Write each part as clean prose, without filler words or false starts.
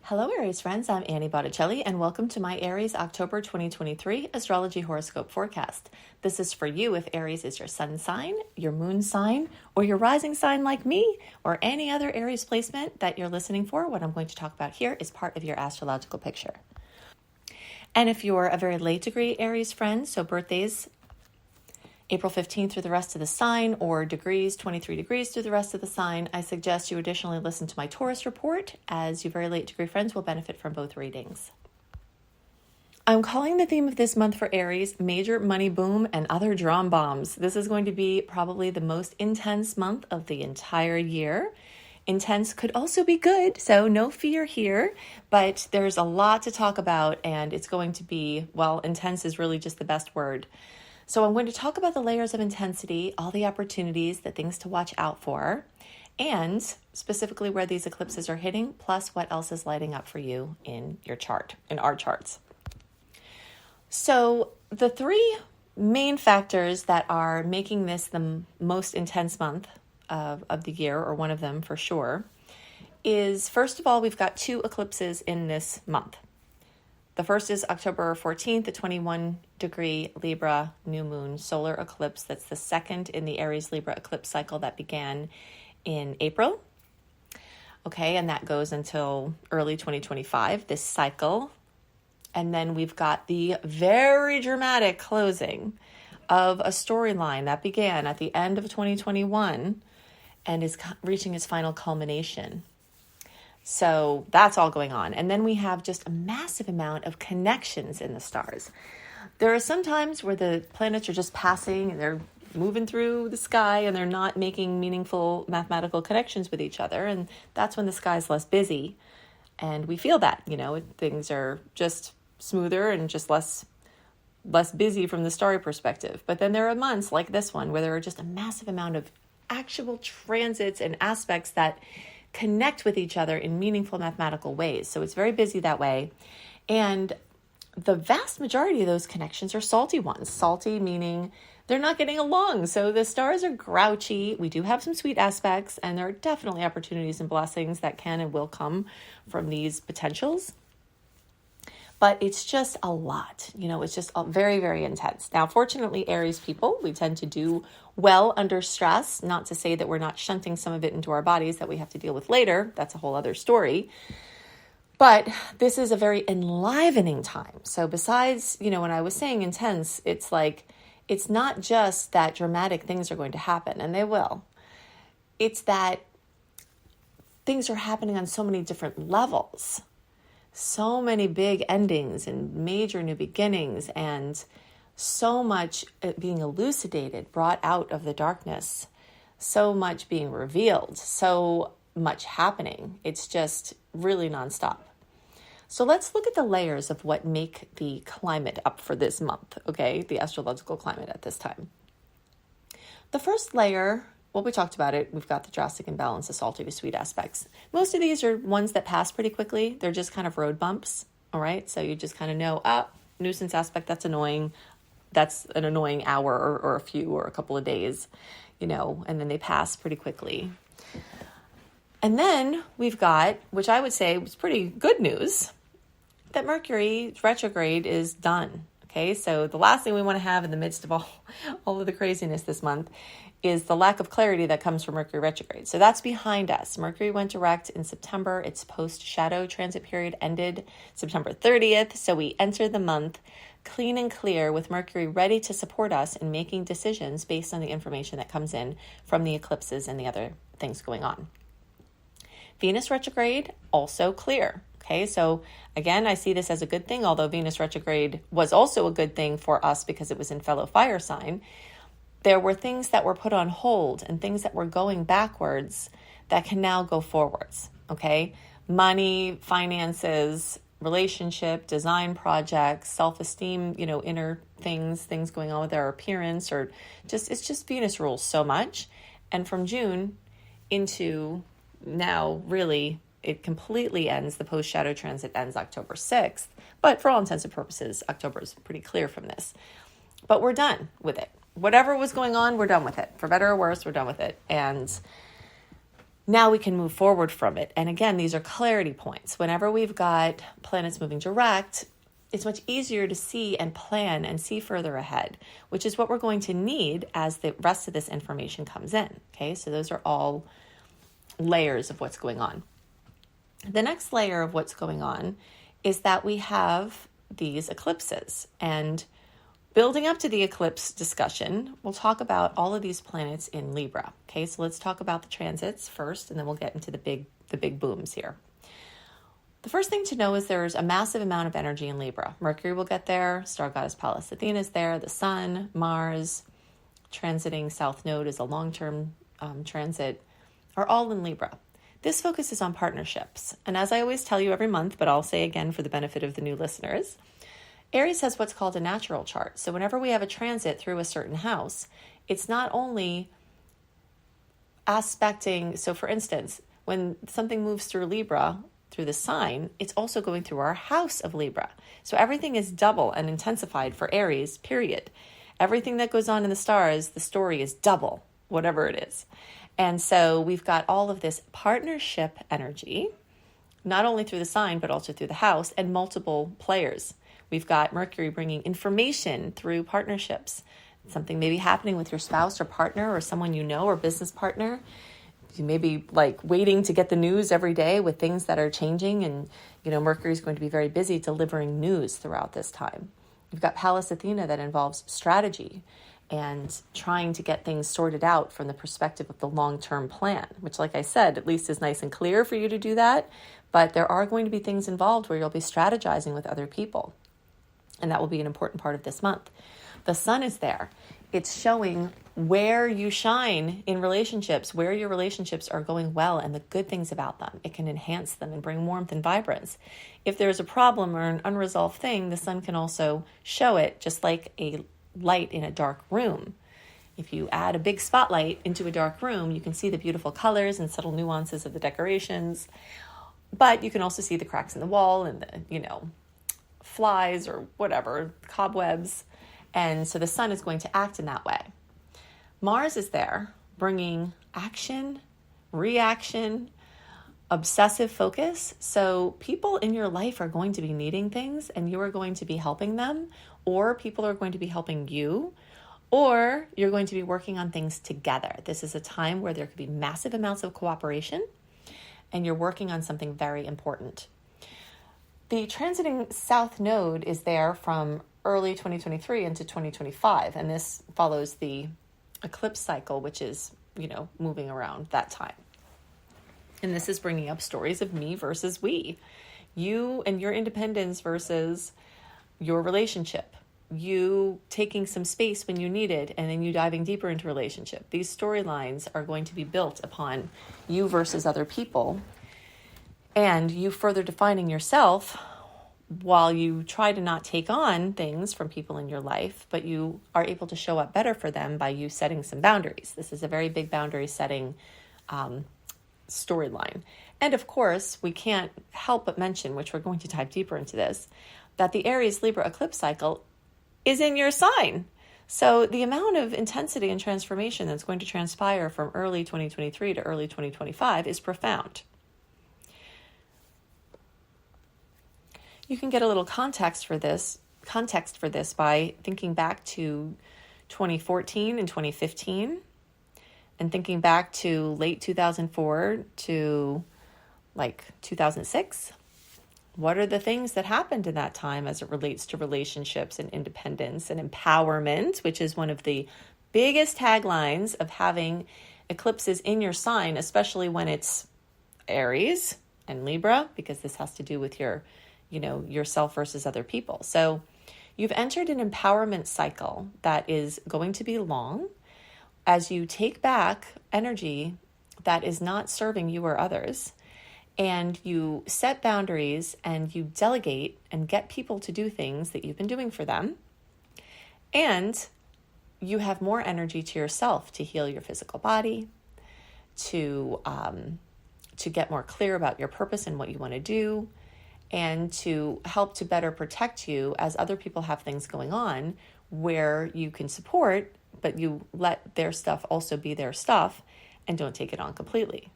Hello, Aries friends. I'm Annie Botticelli, and welcome to my Aries October 2023 Astrology Horoscope Forecast. This is for you if Aries is your sun sign, your moon sign, or your rising sign like me, or any other Aries placement that you're listening for. What I'm going to talk about here is part of your astrological picture. And if you're a very late degree Aries friend, so birthdays April 15th through the rest of the sign, or degrees, 23 degrees through the rest of the sign, I suggest you additionally listen to my Taurus report, as you very late degree friends will benefit from both readings. I'm calling the theme of this month for Aries, major money boom and other Dram bombs. This is going to be probably the most intense month of the entire year. Intense could also be good, so no fear here, but there's a lot to talk about, and it's going to be, well, intense is really just the best word. So I'm going to talk about the layers of intensity, all the opportunities, the things to watch out for, and specifically where these eclipses are hitting, plus what else is lighting up for you in your chart, in our charts. So the three main factors that are making this the most intense month of the year, or one of them for sure, is first of all, we've got two eclipses in this month. The first is October 14th, the 21 degree Libra new moon solar eclipse. That's the second in the Aries Libra eclipse cycle that began in April. Okay, and that goes until early 2025, this cycle. And then we've got the very dramatic closing of a storyline that began at the end of 2021 and is reaching its final culmination. So that's all going on. And then we have just a massive amount of connections in the stars. There are some times where the planets are just passing and they're moving through the sky and they're not making meaningful mathematical connections with each other. And that's when the sky is less busy. And we feel that, things are just smoother and just less busy from the starry perspective. But then there are months like this one where there are just a massive amount of actual transits and aspects that connect with each other in meaningful mathematical ways. So it's very busy that way. And the vast majority of those connections are salty ones. Salty meaning they're not getting along. So the stars are grouchy. We do have some sweet aspects, and there are definitely opportunities and blessings that can and will come from these potentials. But it's just a lot, it's just very, very intense. Now, fortunately, Aries people, we tend to do well under stress, not to say that we're not shunting some of it into our bodies that we have to deal with later. That's a whole other story. But this is a very enlivening time. So besides, when I was saying intense, it's like, it's not just that dramatic things are going to happen, and they will. It's that things are happening on so many different levels. So many big endings and major new beginnings, and so much being elucidated, brought out of the darkness, so much being revealed, so much happening. It's just really nonstop. So let's look at the layers of what make the climate up for this month, okay? The astrological climate at this time. The first layer, well, we talked about it. We've got the drastic imbalance, the salty to sweet aspects. Most of these are ones that pass pretty quickly. They're just kind of road bumps, all right? So you just kind of know, nuisance aspect, that's annoying. That's an annoying hour or a few or a couple of days, and then they pass pretty quickly. And then we've got, which I would say was pretty good news, that Mercury retrograde is done. Okay, so the last thing we want to have in the midst of all of the craziness this month is the lack of clarity that comes from Mercury retrograde. So that's behind us. Mercury went direct in September. Its post-shadow transit period ended September 30th. So we enter the month clean and clear with Mercury ready to support us in making decisions based on the information that comes in from the eclipses and the other things going on. Venus retrograde, also clear. Okay, so again, I see this as a good thing, although Venus retrograde was also a good thing for us because it was in fellow fire sign. There were things that were put on hold and things that were going backwards that can now go forwards, okay? Money, finances, relationship, design projects, self-esteem, inner things going on with our appearance, or it's just Venus rules so much. And from June into now, really, it completely ends. The post-shadow transit ends October 6th. But for all intents and purposes, October is pretty clear from this. But we're done with it. Whatever was going on, we're done with it. For better or worse, we're done with it. And now we can move forward from it. And again, these are clarity points. Whenever we've got planets moving direct, it's much easier to see and plan and see further ahead, which is what we're going to need as the rest of this information comes in. Okay, so those are all layers of what's going on. The next layer of what's going on is that we have these eclipses. And building up to the eclipse discussion, we'll talk about all of these planets in Libra. Okay, so let's talk about the transits first, and then we'll get into the big booms here. The first thing to know is there's a massive amount of energy in Libra. Mercury will get there, star goddess Pallas Athena is there, the Sun, Mars, transiting South Node is a long-term transit, are all in Libra. This focuses on partnerships. And as I always tell you every month, but I'll say again for the benefit of the new listeners, Aries has what's called a natural chart. So whenever we have a transit through a certain house, it's not only aspecting, so for instance, when something moves through Libra, through the sign, it's also going through our house of Libra. So everything is double and intensified for Aries, period. Everything that goes on in the stars, the story is double, whatever it is. And so we've got all of this partnership energy, not only through the sign, but also through the house and multiple players. We've got Mercury bringing information through partnerships. Something may be happening with your spouse or partner or someone you know or business partner. You may be like waiting to get the news every day with things that are changing. And, Mercury is going to be very busy delivering news throughout this time. You've got Pallas Athena that involves strategy and trying to get things sorted out from the perspective of the long-term plan, which, like I said, at least is nice and clear for you to do that. But there are going to be things involved where you'll be strategizing with other people. And that will be an important part of this month. The Sun is there. It's showing where you shine in relationships, where your relationships are going well and the good things about them. It can enhance them and bring warmth and vibrance. If there's a problem or an unresolved thing, the Sun can also show it, just like a light in a dark room. If you add a big spotlight into a dark room, you can see the beautiful colors and subtle nuances of the decorations, but you can also see the cracks in the wall and the, flies or whatever, cobwebs. And so the Sun is going to act in that way. Mars is there bringing action, reaction, obsessive focus. So people in your life are going to be needing things and you are going to be helping them, or people are going to be helping you, or you're going to be working on things together. This is a time where there could be massive amounts of cooperation and you're working on something very important. The transiting South Node is there from early 2023 into 2025, and this follows the eclipse cycle, which is, moving around that time. And this is bringing up stories of me versus we, you and your independence versus your relationship, you taking some space when you need it, and then you diving deeper into relationship. These storylines are going to be built upon you versus other people, and you further defining yourself while you try to not take on things from people in your life, but you are able to show up better for them by you setting some boundaries. This is a very big boundary setting storyline. And of course, we can't help but mention, which we're going to dive deeper into this, that the Aries Libra eclipse cycle is in your sign. So the amount of intensity and transformation that's going to transpire from early 2023 to early 2025 is profound. You can get a little context for this by thinking back to 2014 and 2015 and thinking back to late 2004 to like 2006. What are the things that happened in that time as it relates to relationships and independence and empowerment, which is one of the biggest taglines of having eclipses in your sign, especially when it's Aries and Libra, because this has to do with yourself versus other people. So you've entered an empowerment cycle that is going to be long as you take back energy that is not serving you or others, and you set boundaries and you delegate and get people to do things that you've been doing for them. And you have more energy to yourself to heal your physical body, to get more clear about your purpose and what you want to do, and to help to better protect you as other people have things going on where you can support, but you let their stuff also be their stuff and don't take it on completely.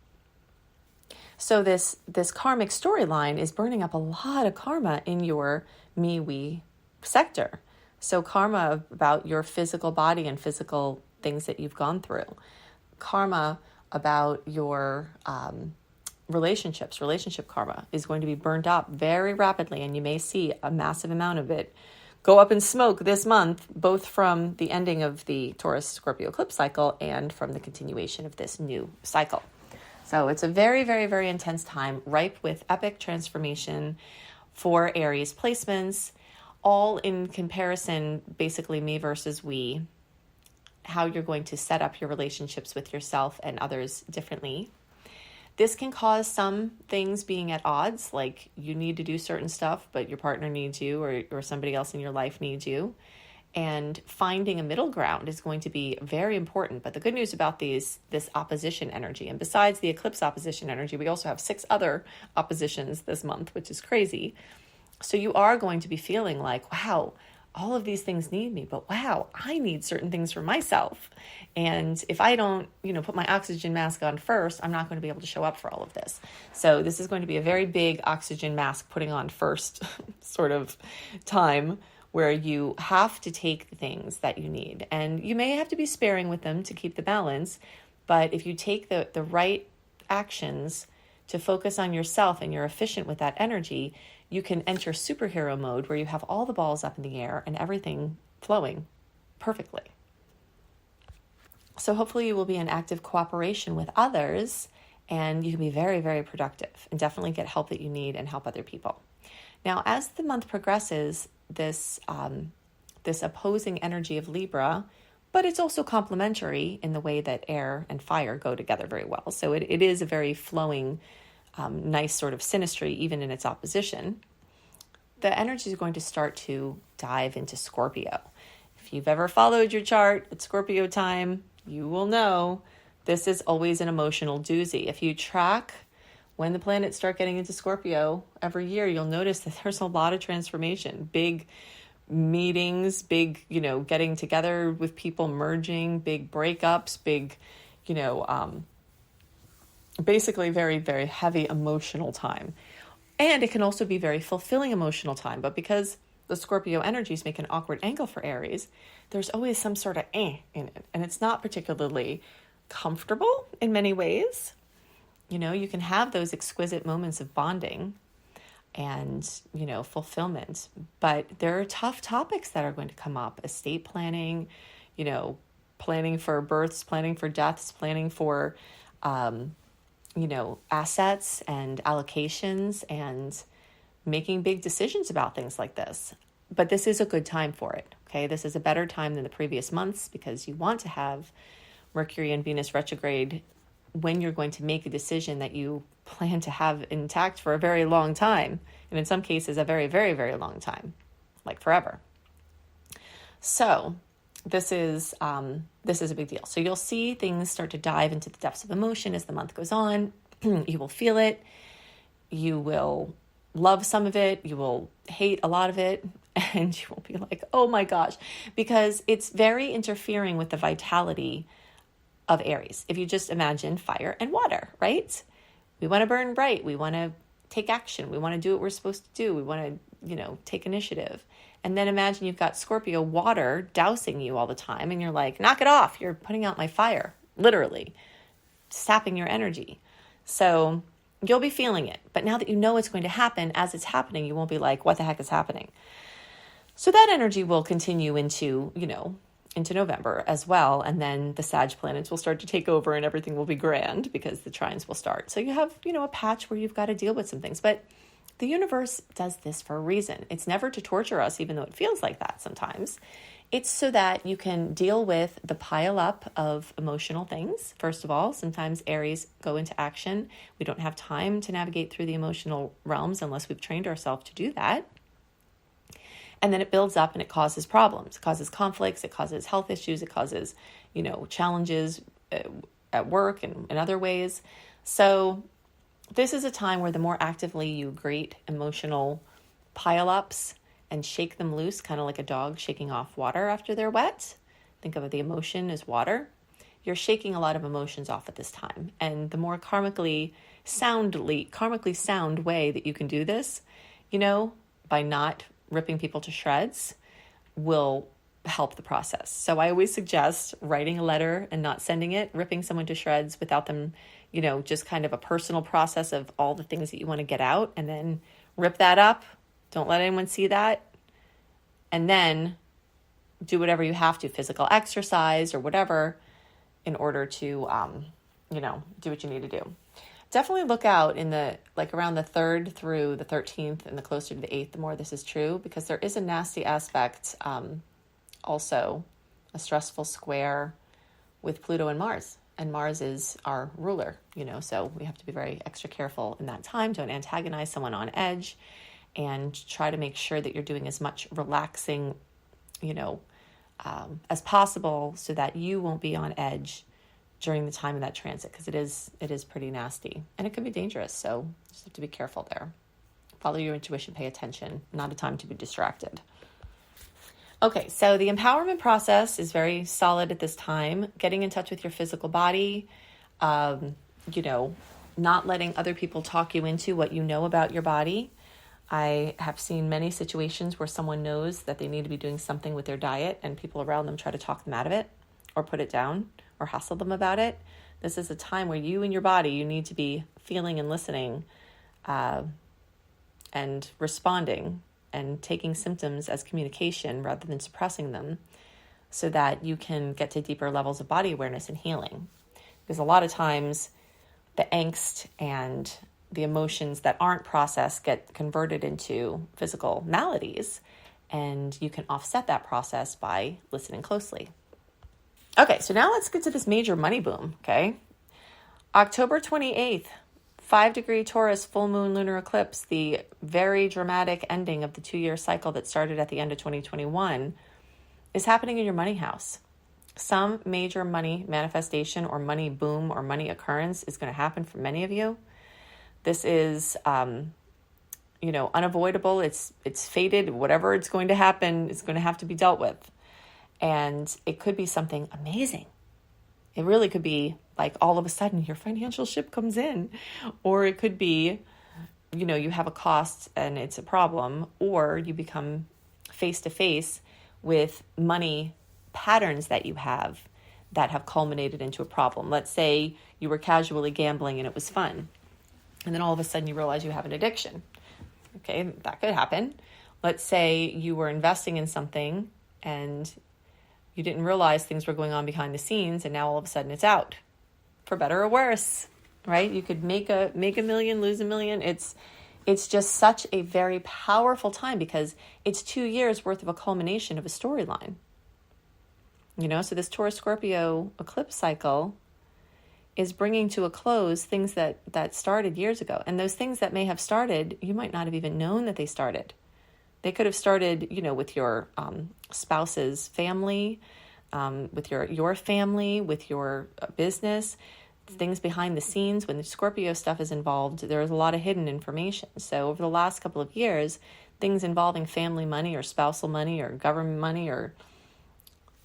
So this karmic storyline is burning up a lot of karma in your me-we sector. So karma about your physical body and physical things that you've gone through. Karma about your relationships, relationship karma is going to be burned up very rapidly, and you may see a massive amount of it go up in smoke this month, both from the ending of the Taurus-Scorpio eclipse cycle and from the continuation of this new cycle. So it's a very, very, very intense time, ripe with epic transformation for Aries placements, all in comparison, basically me versus we, how you're going to set up your relationships with yourself and others differently. This can cause some things being at odds, like you need to do certain stuff, but your partner needs you, or somebody else in your life needs you. And finding a middle ground is going to be very important. But the good news about this opposition energy, and besides the eclipse opposition energy, we also have 6 other oppositions this month, which is crazy. So you are going to be feeling like, wow, all of these things need me, but wow, I need certain things for myself. And if I don't, put my oxygen mask on first, I'm not going to be able to show up for all of this. So this is going to be a very big oxygen mask putting on first sort of time, where you have to take the things that you need. And you may have to be sparing with them to keep the balance, but if you take the right actions to focus on yourself and you're efficient with that energy, you can enter superhero mode where you have all the balls up in the air and everything flowing perfectly. So hopefully you will be in active cooperation with others, and you can be very, very productive and definitely get help that you need and help other people. Now, as the month progresses, this opposing energy of Libra, but it's also complementary in the way that air and fire go together very well. So it is a very flowing, nice sort of synastry, even in its opposition. The energy is going to start to dive into Scorpio. If you've ever followed your chart at Scorpio time, you will know this is always an emotional doozy. If you track when the planets start getting into Scorpio every year, you'll notice that there's a lot of transformation, big meetings, big, getting together with people, merging, big breakups, big, basically very, very heavy emotional time. And it can also be very fulfilling emotional time. But because the Scorpio energies make an awkward angle for Aries, there's always some sort of in it. And it's not particularly comfortable in many ways. You can have those exquisite moments of bonding and, fulfillment. But there are tough topics that are going to come up. Estate planning, planning for births, planning for deaths, planning for, assets and allocations, and making big decisions about things like this. But this is a good time for it, okay? This is a better time than the previous months because you want to have Mercury and Venus retrograde when you're going to make a decision that you plan to have intact for a very long time. And in some cases, a very, very, very long time, like forever. So this is a big deal. So you'll see things start to dive into the depths of emotion as the month goes on. You will feel it. You will love some of it. You will hate a lot of it. And you will be like, oh my gosh, because it's very interfering with the vitality of Aries. If you just imagine fire and water, right? We want to burn bright. We want to take action. We want to do what we're supposed to do. We want to, take initiative. And then imagine you've got Scorpio water dousing you all the time. And you're like, knock it off. You're putting out my fire, literally sapping your energy. So you'll be feeling it. But now that you know it's going to happen, as it's happening, you won't be like, what the heck is happening? So that energy will continue into November as well. And then the Sag planets will start to take over and everything will be grand because the trines will start. So you have, a patch where you've got to deal with some things. But the universe does this for a reason. It's never to torture us, even though it feels like that sometimes. It's so that you can deal with the pile up of emotional things. First of all, sometimes Aries go into action. We don't have time to navigate through the emotional realms unless we've trained ourselves to do that. And then it builds up and it causes problems. It causes conflicts. It causes health issues. It causes, challenges at work and in other ways. So this is a time where the more actively you greet emotional pile-ups and shake them loose, kind of like a dog shaking off water after they're wet. Think of the emotion as water. You're shaking a lot of emotions off at this time. And the more karmically karmically sound way that you can do this, by not ripping people to shreds, will help the process. So I always suggest writing a letter and not sending it, ripping someone to shreds without them, just kind of a personal process of all the things that you want to get out, and then rip that up. Don't let anyone see that. And then do whatever you have to, physical exercise or whatever, in order to, do what you need to do. Definitely look out in around the 3rd through the 13th and the closer to the 8th, the more this is true, because there is a nasty aspect, also a stressful square with Pluto and Mars. And Mars is our ruler, so we have to be very extra careful in that time. Don't antagonize someone on edge, and try to make sure that you're doing as much relaxing, as possible, so that you won't be on edge during the time of that transit, because it is pretty nasty and it can be dangerous. So just have to be careful there. Follow your intuition, pay attention, not a time to be distracted. Okay, so the empowerment process is very solid at this time. Getting in touch with your physical body, not letting other people talk you into what you know about your body. I have seen many situations where someone knows that they need to be doing something with their diet and people around them try to talk them out of it or put it down or hassle them about it. This is a time where you and your body, you need to be feeling and listening and responding and taking symptoms as communication rather than suppressing them, so that you can get to deeper levels of body awareness and healing. Because a lot of times the angst and the emotions that aren't processed get converted into physical maladies, and you can offset that process by listening closely. Okay, so now let's get to this major money boom, okay? October 28th, 5-degree Taurus full moon lunar eclipse, the very dramatic ending of the 2-year cycle that started at the end of 2021, is happening in your money house. Some major money manifestation or money boom or money occurrence is going to happen for many of you. This is, unavoidable. It's fated. Whatever it's going to happen is going to have to be dealt with. And it could be something amazing. It really could be like all of a sudden your financial ship comes in, or it could be, you have a cost and it's a problem, or you become face to face with money patterns that you have that have culminated into a problem. Let's say you were casually gambling and it was fun, and then all of a sudden you realize you have an addiction. Okay, that could happen. Let's say you were investing in something and you didn't realize things were going on behind the scenes, and now all of a sudden it's out, for better or worse, right? You could make a million, lose a million. It's just such a very powerful time because it's 2 years worth of a culmination of a storyline. So this Taurus Scorpio eclipse cycle is bringing to a close things that started years ago. And those things that may have started, you might not have even known that they started. They could have started, with your spouse's family, with your family, with your business, things behind the scenes. When the Scorpio stuff is involved, there's a lot of hidden information. So over the last couple of years, things involving family money or spousal money or government money or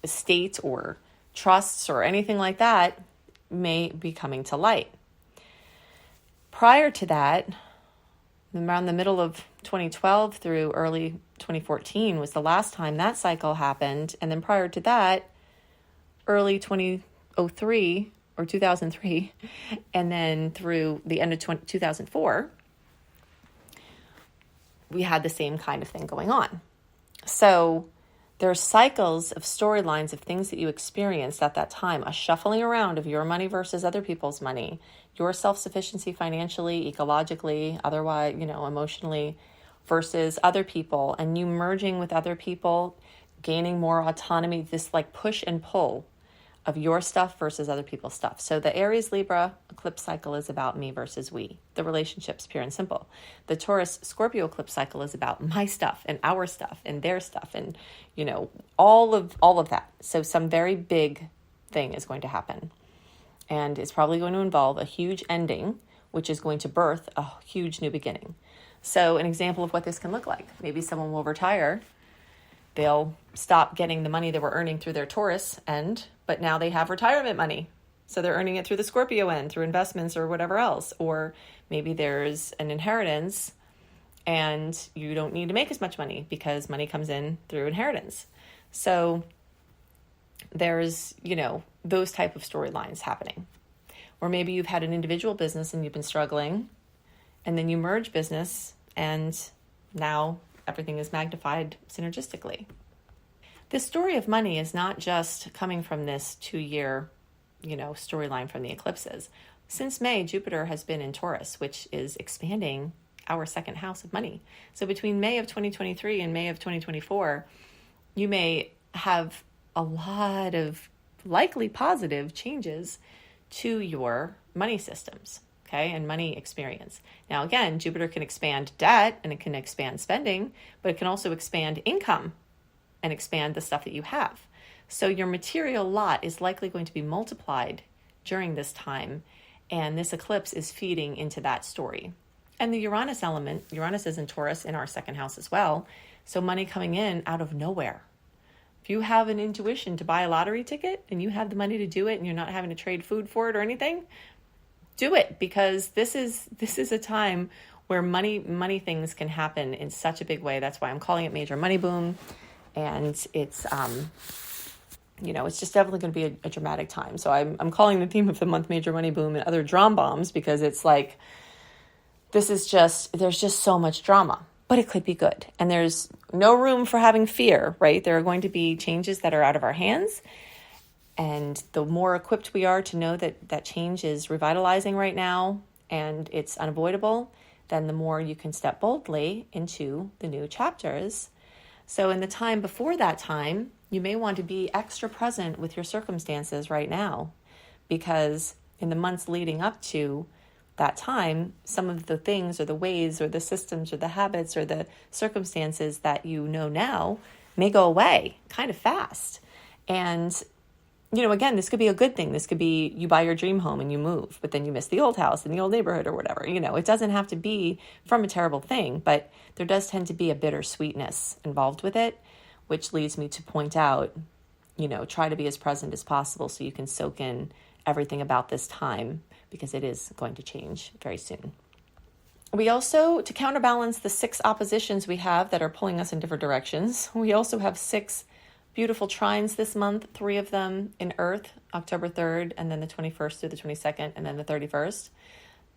estate or trusts or anything like that may be coming to light. Prior to that, around the middle of 2012 through early 2014 was the last time that cycle happened. And then prior to that, early 2003 or 2003, and then through the end of 2004, we had the same kind of thing going on. So there are cycles of storylines of things that you experienced at that time, a shuffling around of your money versus other people's money, your self-sufficiency financially, ecologically, otherwise, emotionally, versus other people, and you merging with other people, gaining more autonomy, this like push and pull of your stuff versus other people's stuff. So the Aries Libra eclipse cycle is about me versus we, the relationships, pure and simple. The Taurus Scorpio eclipse cycle is about my stuff and our stuff and their stuff and, all of that. So some very big thing is going to happen. And it's probably going to involve a huge ending, which is going to birth a huge new beginning. So an example of what this can look like. Maybe someone will retire. They'll stop getting the money they were earning through their Taurus end, but now they have retirement money. So they're earning it through the Scorpio end, through investments or whatever else. Or maybe there's an inheritance and you don't need to make as much money because money comes in through inheritance. So there's, those type of storylines happening. Or maybe you've had an individual business and you've been struggling, and then you merge business and now everything is magnified synergistically. This story of money is not just coming from this 2-year, storyline from the eclipses. Since May, Jupiter has been in Taurus, which is expanding our second house of money. So between May of 2023 and May of 2024, you may have a lot of likely positive changes to your money systems, okay, and money experience. Now, again, Jupiter can expand debt and it can expand spending, but it can also expand income and expand the stuff that you have. So your material lot is likely going to be multiplied during this time, and this eclipse is feeding into that story. And the Uranus element, Uranus is in Taurus in our second house as well, so money coming in out of nowhere. If you have an intuition to buy a lottery ticket and you have the money to do it and you're not having to trade food for it or anything, do it, because this is a time where money things can happen in such a big way. That's why I'm calling it major money boom. And it's, it's just definitely going to be a dramatic time. So I'm calling the theme of the month major money boom and other drum bombs, because it's like, there's just so much drama, but it could be good. And there's no room for having fear, right? There are going to be changes that are out of our hands. And the more equipped we are to know that change is revitalizing right now and it's unavoidable, then the more you can step boldly into the new chapters. So in the time before that time, you may want to be extra present with your circumstances right now, because in the months leading up to that time, some of the things or the ways or the systems or the habits or the circumstances that you know now may go away kind of fast. And again, this could be a good thing. This could be you buy your dream home and you move, but then you miss the old house in the old neighborhood or whatever. It doesn't have to be from a terrible thing, but there does tend to be a bittersweetness involved with it, which leads me to point out, try to be as present as possible so you can soak in everything about this time, because it is going to change very soon. We also, to counterbalance the 6 oppositions we have that are pulling us in different directions, we also have 6 beautiful trines this month, 3 of them in Earth, October 3rd, and then the 21st through the 22nd, and then the 31st.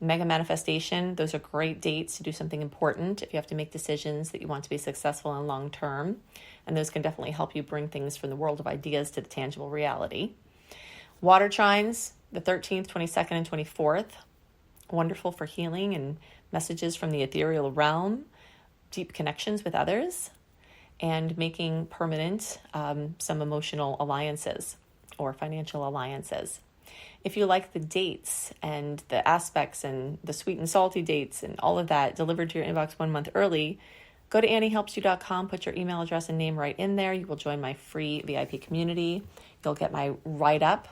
Mega manifestation, those are great dates to do something important if you have to make decisions that you want to be successful and long term. And those can definitely help you bring things from the world of ideas to the tangible reality. Water trines, the 13th, 22nd, and 24th. Wonderful for healing and messages from the ethereal realm, deep connections with others, and making permanent some emotional alliances or financial alliances. If you like the dates and the aspects and the sweet and salty dates and all of that delivered to your inbox 1 month early, go to AnnieHelpsYou.com, put your email address and name right in there. You will join my free VIP community. You'll get my write-up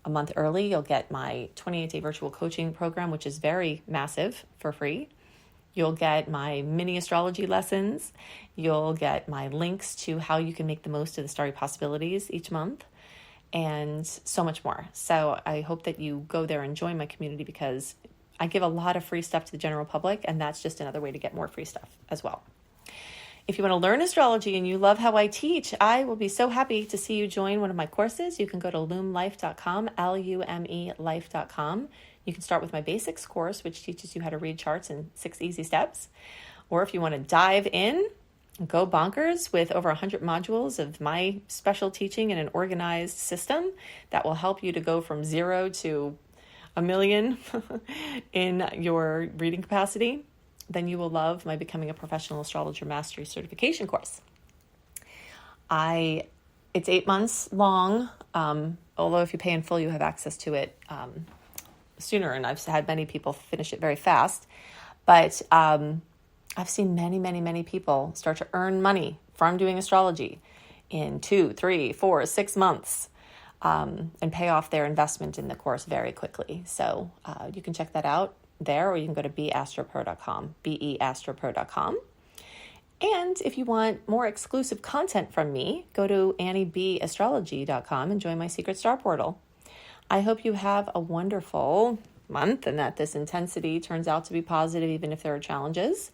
a month early. You'll get my 28-day virtual coaching program, which is very massive, for free. You'll get my mini astrology lessons. You'll get my links to how you can make the most of the starry possibilities each month, and so much more. So I hope that you go there and join my community, because I give a lot of free stuff to the general public, and that's just another way to get more free stuff as well. If you want to learn astrology and you love how I teach, I will be so happy to see you join one of my courses. You can go to lumelife.com, Lume life.com. You can start with my basics course, which teaches you how to read charts in 6 easy steps. Or if you want to dive in, go bonkers with over 100 modules of my special teaching in an organized system that will help you to go from 0 to 1 million in your reading capacity, then you will love my Becoming a Professional Astrologer Mastery Certification course. It's 8 months long, although if you pay in full, you have access to it sooner, and I've had many people finish it very fast. But I've seen many, many, many people start to earn money from doing astrology in 2, 3, 4, 6 months, and pay off their investment in the course very quickly. So you can check that out there, or you can go to beastropro.com, beastropro.com. And if you want more exclusive content from me, go to anniebastrology.com and join my secret star portal. I hope you have a wonderful month and that this intensity turns out to be positive even if there are challenges,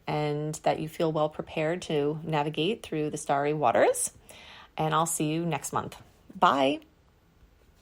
and that you feel well prepared to navigate through the starry waters. And I'll see you next month. Bye.